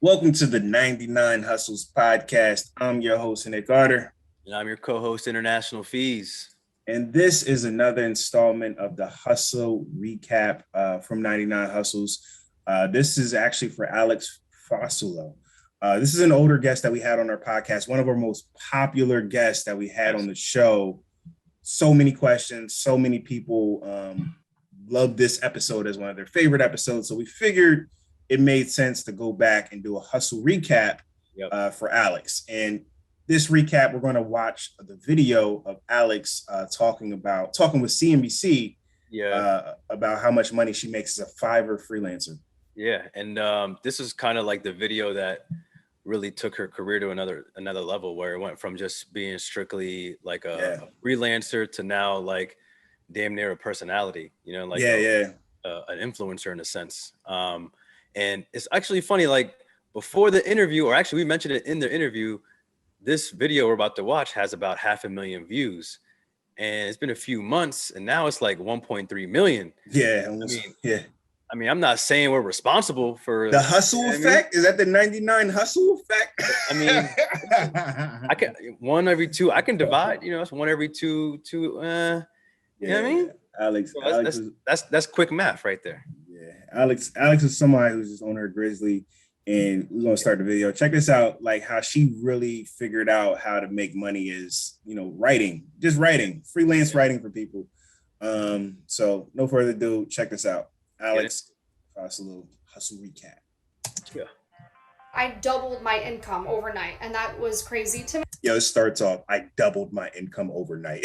Welcome to the 99 Hustles podcast. I'm your host, Nick Carter. And I'm your co-host, International Fees. And this is another installment of the Hustle Recap from 99 Hustles. This is actually for Alex Fasulo. This is an older guest that we had on our podcast, one of our most popular guests that we had on the show. So many questions, so many people loved this episode as one of their favorite episodes. So we figured it made sense to go back and do a hustle recap for Alex. And this recap, we're going to watch the video of Alex talking with CNBC about how much money she makes as a Fiverr freelancer. Yeah, and this is kind of like the video that really took her career to another level, where it went from just being strictly like a freelancer to now like damn near a personality, like an influencer in a sense. And it's actually funny, like before the interview, or actually we mentioned it in the interview, this video we're about to watch has about 500,000 views, and it's been a few months and now it's like 1.3 million. I mean, I'm not saying we're responsible for the hustle effect. Is that the 99 hustle effect? I mean, I can one every two. I can divide. It's one every two. You know what I mean? Alex, that's quick math right there. Yeah, Alex is somebody who's just on her Grizzly, and we're gonna start the video. Check this out, like how she really figured out how to make money is, writing, freelance writing for people. So no further ado, check this out. Alex Fasulo hustle recap. Yeah. I doubled my income overnight, and that was crazy to me. It starts off, I doubled my income overnight.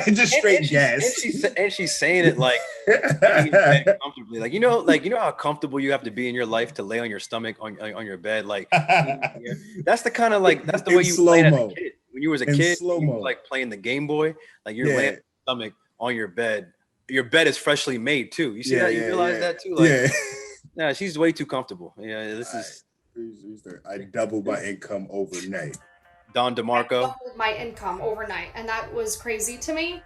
Just straight gas. And she's saying it like comfortably. Like, how comfortable you have to be in your life to lay on your stomach on your bed. Like, that's the kind of that's the way you played as a kid. When you was a kid, you were like playing the Game Boy, like you're laying on your stomach on your bed. Your bed is freshly made too. You see that? You realize that too? Like, yeah, she's way too comfortable. Yeah, this is. I doubled my income overnight. Don DeMarco. I doubled my income overnight, and that was crazy to me.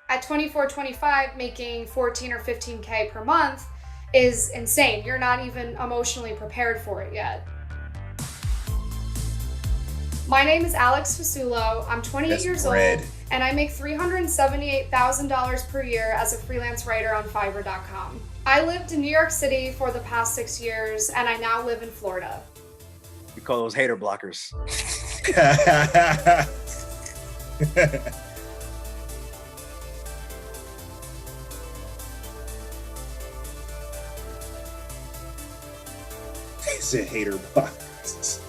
At 24, 25, making 14 or 15K per month is insane. You're not even emotionally prepared for it yet. My name is Alex Fasulo. I'm 28 years old, and I make $378,000 per year as a freelance writer on Fiverr.com. I lived in New York City for the past 6 years, and I now live in Florida. We call those hater blockers. They said hater blockers.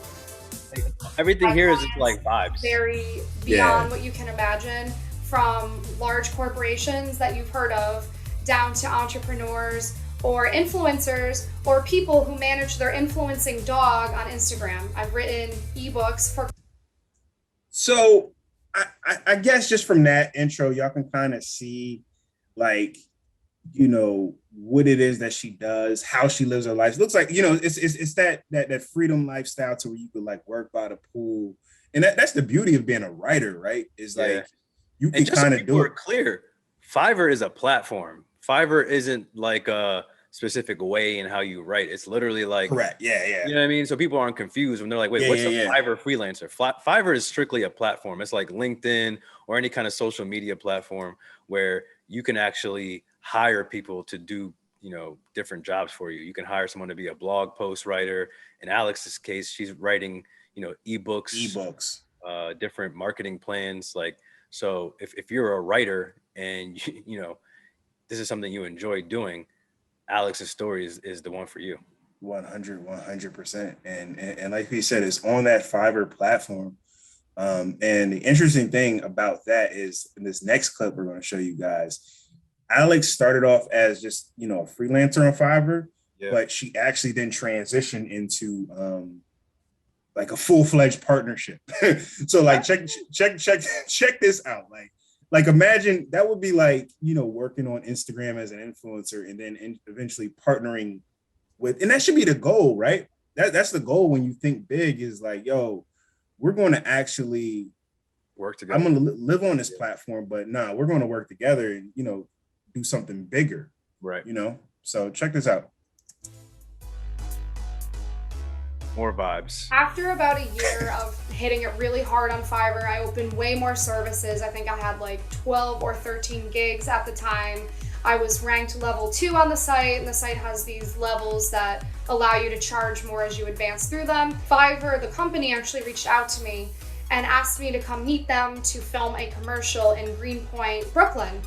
Everything here is just like vibes. Very beyond what you can imagine, from large corporations that you've heard of down to entrepreneurs or influencers or people who manage their influencing dog on Instagram. I've written ebooks for. So I guess just from that intro, y'all can kind of see what it is that she does, how she lives her life. It looks like, it's that freedom lifestyle to where you could like work by the pool. And that's the beauty of being a writer, right? Is like you can kind of do it. Clear. Fiverr is a platform. Fiverr isn't like a specific way in how you write. It's literally like, correct. Yeah. You know what I mean? So people aren't confused when they're like, wait, what's a Fiverr freelancer? Fiverr is strictly a platform. It's like LinkedIn or any kind of social media platform where you can actually hire people to do, different jobs for you. You can hire someone to be a blog post writer. In Alex's case, she's writing, ebooks, different marketing plans. Like, so if you're a writer and this is something you enjoy doing, Alex's story is the one for you. 100%. And like he said, it's on that Fiverr platform. And the interesting thing about that is in this next clip we're going to show you guys, Alex started off as just, a freelancer on Fiverr, but she actually then transitioned into like a full-fledged partnership. So like check this out. Like imagine that would be like, working on Instagram as an influencer and then eventually partnering with, and that should be the goal, right? That's the goal when you think big, is like, yo, we're going to actually work together. I'm going to live on this platform, but we're going to work together and, do something bigger. Right. So check this out. More vibes. After about a year of hitting it really hard on Fiverr, I opened way more services. I think I had like 12 or 13 gigs at the time. I was ranked level 2 on the site, and the site has these levels that allow you to charge more as you advance through them. Fiverr, the company, actually reached out to me and asked me to come meet them to film a commercial in Greenpoint, Brooklyn.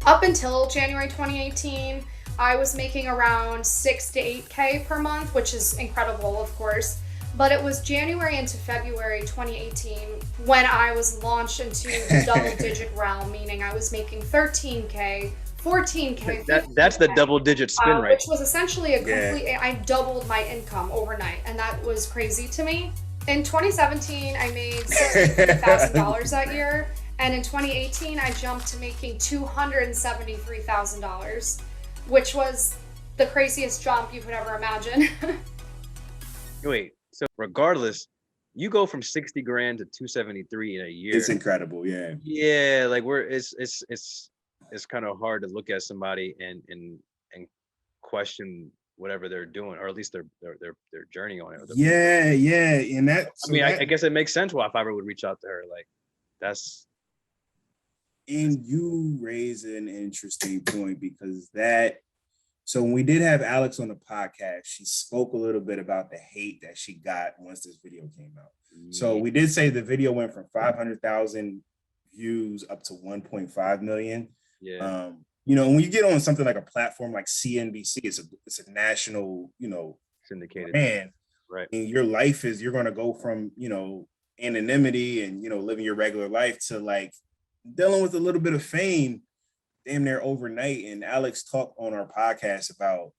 Up until January 2018, I was making around 6 to 8K per month, which is incredible, of course. But it was January into February 2018 when I was launched into the double-digit realm, meaning I was making 13K, 14K. That's the double-digit spin rate. Which was essentially a complete, I doubled my income overnight, and that was crazy to me. In 2017, I made $63,000 that year, and in 2018, I jumped to making $273,000, which was the craziest jump you could ever imagine. Wait, so regardless, you go from 60 grand to 273 in a year. It's incredible, yeah. Yeah, like it's kind of hard to look at somebody and question whatever they're doing, or at least their journey on it. Yeah, and that. So I guess it makes sense why Fiverr would reach out to her. Like, that's. And you raise an interesting point, because that. So when we did have Alex on the podcast, she spoke a little bit about the hate that she got once this video came out. So we did say the video went from 500,000 views up to 1.5 million. Yeah. You know, when you get on something like a platform like CNBC, it's a national, syndicated brand. Right. And your life you're going to go from, anonymity and, living your regular life to like dealing with a little bit of fame damn near overnight. And Alex talked on our podcast about,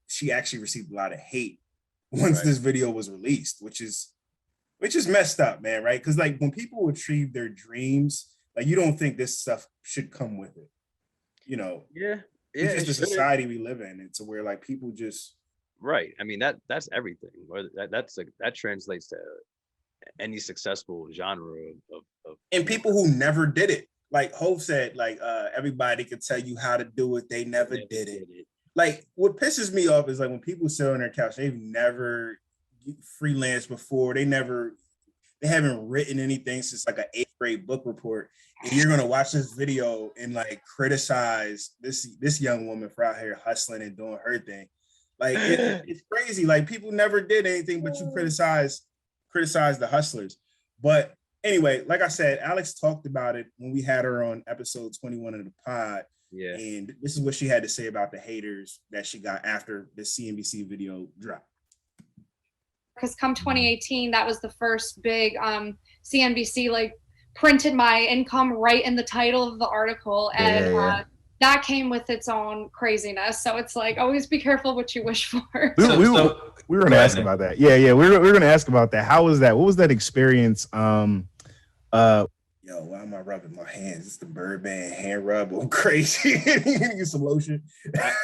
she actually received a lot of hate once this video was released, which is messed up, man. Right. Because like when people achieve their dreams, like you don't think this stuff should come with it. It's just the society we live in. It's where like people just. Right. I mean, that's everything. That translates to any successful genre of and people who never did it. Like Hope said, like everybody could tell you how to do it. They never did it. Like what pisses me off is like when people sit on their couch, they've never freelanced before. They haven't written anything since like an 8th grade book report. And you're gonna watch this video and like criticize this young woman for out here hustling and doing her thing. Like it's crazy. Like people never did anything, but you criticize the hustlers. But anyway, like I said, Alex talked about it when we had her on episode 21 of the pod. Yeah. And this is what she had to say about the haters that she got after the CNBC video dropped. Because come 2018, that was the first big CNBC like printed my income right in the title of the article, and that came with its own craziness. So it's like always be careful what you wish for. We were going to ask about that. Yeah, we were going to ask about that. How was that? What was that experience? Yo, why am I rubbing my hands? It's the Birdman hand rub. I'm crazy. Get some lotion.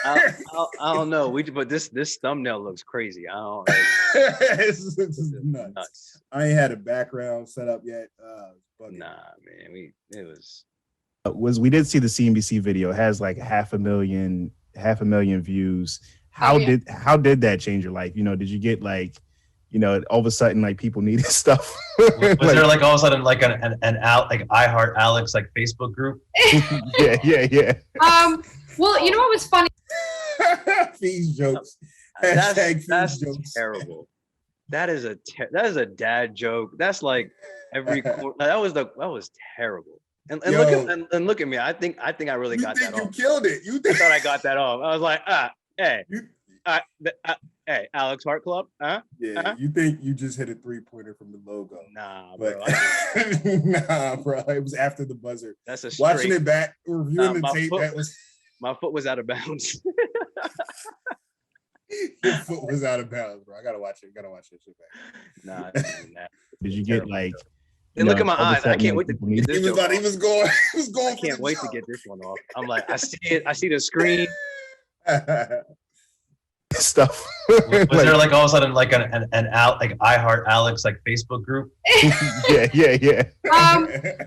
I don't know. But this thumbnail looks crazy. I don't. It's nuts. I ain't had a background set up yet. Nah, man. We did see the CNBC video. It has like half a million views. How did that change your life? Did you get like, all of a sudden like people needed stuff? Was there like all of a sudden like an I Heart Alex like Facebook group? Yeah. Well, you know what was funny? Fees jokes. That's jokes. Terrible. That is a dad joke. That's like every that was terrible. And look at me. I think I really got that off. You killed it. I thought I got that off. I was like, hey, Alex Heart Club, huh? Yeah, you think you just hit a 3-pointer from the logo? Nah, but, bro. Nah, bro. It was after the buzzer. That's a watching it back, reviewing the tape. My foot was out of bounds. Your foot was out of bounds, bro. I gotta watch it. Gotta watch that shit back. Nah. Did you get like? And look at my eyes. I can't wait to get this. He was going. I can't wait to get this one off. I'm like, I see it. I see the screen. Stuff. Was there like all of a sudden like an out like I Heart Alex like Facebook group? Yeah.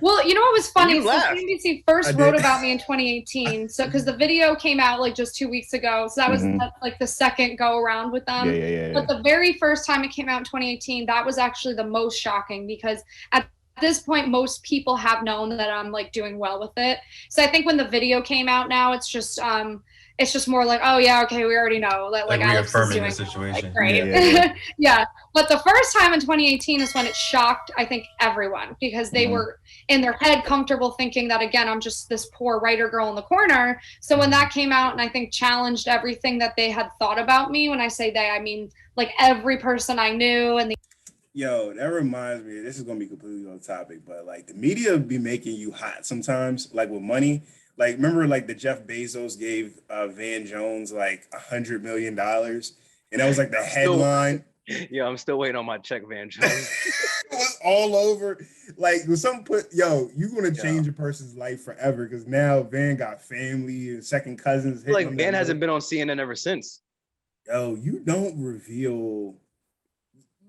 Well, you know what was funny? You So laughed. CNBC first wrote about me in 2018. So because the video came out like just 2 weeks ago, so that was like the second go around with them. Yeah. But the very first time it came out in 2018, that was actually the most shocking because at this point, most people have known that I'm like doing well with it. So I think when the video came out now, it's just more like, oh yeah, okay, we already know that like Alex is doing the situation. like, great. Yeah. Yeah. But the first time in 2018 is when it shocked, I think, everyone because they were in their head comfortable thinking that again, I'm just this poor writer girl in the corner. So when that came out and I think challenged everything that they had thought about me, when I say they, I mean like every person I knew and the Yo, that reminds me, this is gonna be completely on topic, but like the media be making you hot sometimes, like with money. Like remember like the Jeff Bezos gave Van Jones like $100 million, and that was like the headline. Yeah, I'm still waiting on my check, Van Jones. It was all over. Like when some you're gonna change a person's life forever because now Van got family and second cousins. Like Van hasn't been on CNN ever since. Yo, you don't reveal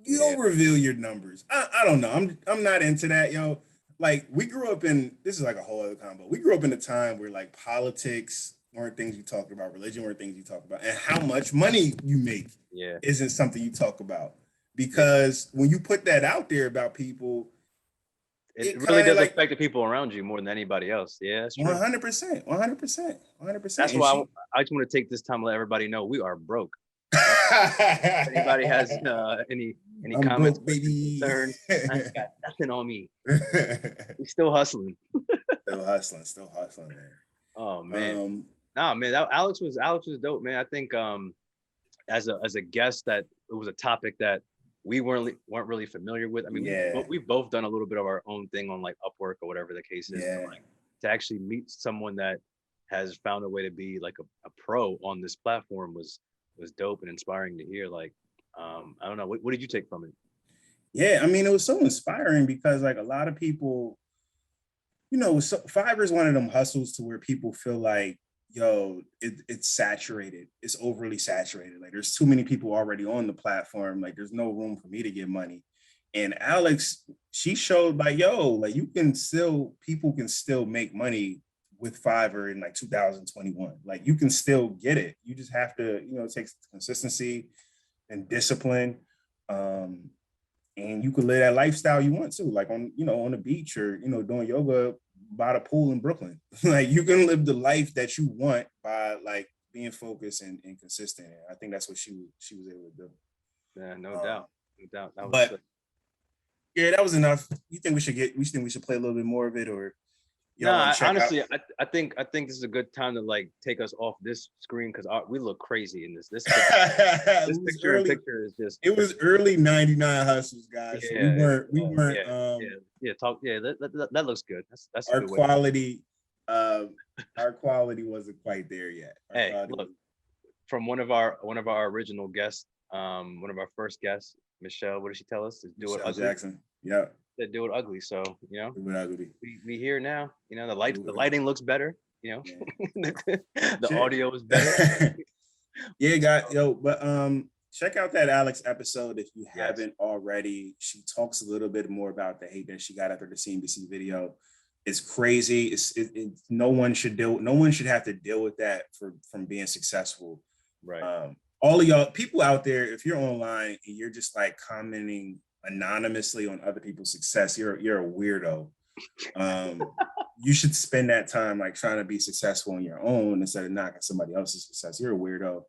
your numbers. I don't know. I'm not into that, yo. Like we grew up in, this is like a whole other combo. We grew up in a time where like politics weren't things you talked about, religion weren't things you talked about, and how much money you make isn't something you talk about. Because when you put that out there about people, it really does affect the people around you more than anybody else. Yeah, that's true. 100%. That's why I just want to take this time to let everybody know we are broke. If anybody has any comments, broke, baby. Concerns, I ain't got nothing on me. We still hustling. still hustling, man. Oh man, nah, man. Alex was dope, man. I think as a guest, that it was a topic that we weren't really familiar with. I mean, we've both done a little bit of our own thing on like Upwork or whatever the case is. Yeah. Like, to actually meet someone that has found a way to be like a pro on this platform was dope and inspiring to hear. Like, I don't know, what did you take from it? Yeah, I mean, it was so inspiring because like a lot of people, you know, Fiverr is one of them hustles to where people feel like, yo, it's saturated. It's overly saturated. Like there's too many people already on the platform. Like there's no room for me to get money. And Alex, she showed like, yo, like people can still make money with Fiverr in like 2021. Like you can still get it. You just have to, you know, it takes consistency and discipline. And you can live that lifestyle you want to, like on the beach or, you know, doing yoga by the pool in Brooklyn. Like you can live the life that you want by like being focused and consistent. And I think that's what she was able to do. Yeah, no doubt. That was but yeah, that was enough. You think we should play a little bit more of it, or honestly, I think this is a good time to like take us off this screen because we look crazy in this picture. Picture is just. It was early '99 hustles, guys. Yeah, so we weren't. That looks good. That's our quality. Our quality wasn't quite there yet. Look, from one of our original guests, one of our first guests, Michelle. What did she tell us? To do it ugly. Jackson. Yeah. To do it ugly. So you know, ugly. We here now. You know, the lighting looks better. You know, the audio is better. Yeah, guys. Yo, but check out that Alex episode if you haven't already. She talks a little bit more about the hate that she got after the CNBC video. It's crazy. No one should have to deal with that from being successful. Right. All of y'all people out there, if you're online and you're just like commenting anonymously on other people's success, you're a weirdo. You should spend that time like trying to be successful on your own instead of knocking somebody else's success. You're a weirdo.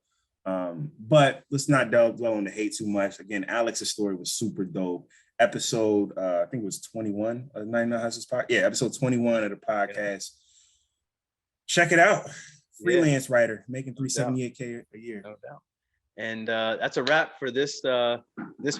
But let's not dwell on the hate too much. Again, Alex's story was super dope. Episode I think it was 21 of 99 Hustles podcast. Yeah, episode 21 of the podcast. Check it out. Freelance writer making $378K a year. No doubt. And that's a wrap for this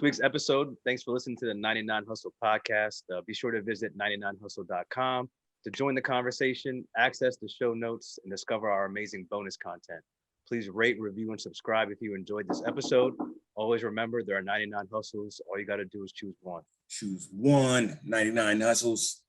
week's episode. Thanks for listening to the 99 Hustle podcast. Be sure to visit 99hustle.com to join the conversation, access the show notes, and discover our amazing bonus content. Please rate, review, and subscribe if you enjoyed this episode. Always remember, there are 99 hustles. All you got to do is choose one. Choose one. 99 hustles.